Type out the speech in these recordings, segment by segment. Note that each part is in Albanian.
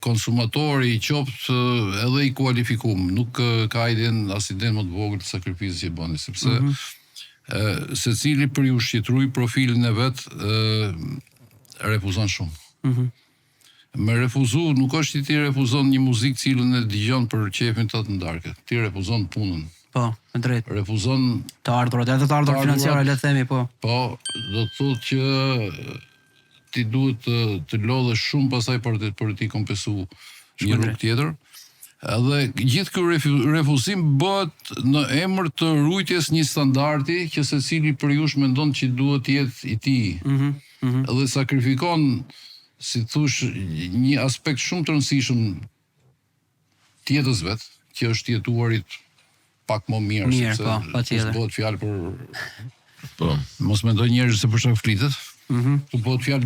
konsumatori qoftë edhe i kualifikuar, nuk ka as iden më të vogël të sakrificës që bëni, sepse secili për ju shqetëroj profilin e vet refuzon shumë. Me refuzu nuk është që ti refuzon një muzikë cilën e dëgjon për qefin të ndarke. Ti refuzon punën. Po, me drejt. Refuzon të ardhurat, edhe të ardhurat financiare, le të themi, po. Po, do të thotë që ti duhet të lodhesh shumë pasaj për ti kompensu një rrugë tjetër. Edhe gjithë ky refuzim bëhet në emër të ruajtjes një standardi që secili për jush mendon që duhet të jetë i tij. Edhe sakrifikon, si thush, një aspekt shumë të rëndësishëm të jetës vet, që është jetuarit pak më mirë, sepse bëhet fjalë për mos mendoj njerëz se për çfarë flitet. Tu bëhet fjalë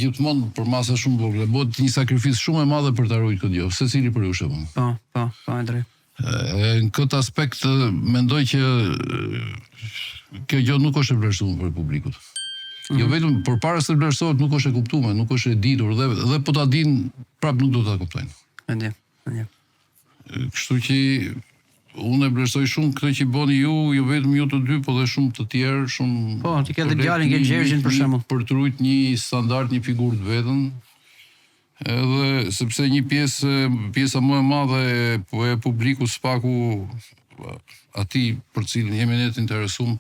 gjithmonë për masa shumë vogël, bëhet një sakrificë shumë e madhe për ta ruajtur këtë gjë, secili për ju shërbon. Po, e drejt. Në këtë aspekt mendoj që kjo gjë nuk është e vlerësuar për publikut. Jo vetëm përpara se të vlerësohet nuk është e kuptuar, nuk është e ditur dhe po ta dinë prap nuk do ta kuptojnë. Mendjem. Kështu që unë e vlerësoj shumë këtë që bëni ju, jo vetëm ju të dy, po dhe shumë të tjerë, shumë. Po, ti ke edhe djalin, ke Gjergjin për shembull. Për të ruajtur një standard, një figurë të vetën. Edhe sepse një pjesa më e madhe e publikut spaku atij për cilin jemi ne të interesuar,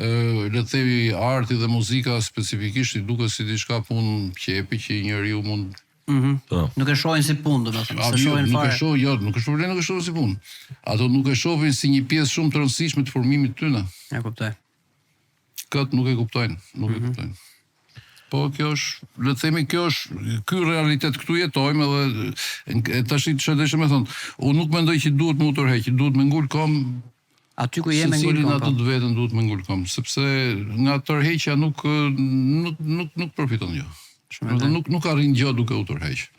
le të themi arti dhe muzika specifikisht i duket si diçka punë qepi që njeriu mund Nuk e shohin si punë, domethënë, se shohin fare. Nuk është problem, nuk e shohin si punë. Ato nuk e shohin si një pjesë shumë të rëndësishme të formimit të tyre. E kuptoj. Këtë nuk e kuptojnë, Po kjo është, le të themi, ky realitet këtu jetojmë edhe tash çfarë më thon. Unë nuk mendoj që duhet më u tërheq, duhet më ngul kom aty ku jemi ngul kom. Atë të vetën duhet më ngul kom, sepse nga tërheqja nuk përfiton jo. Nuk arrin gjë duke u tërheq.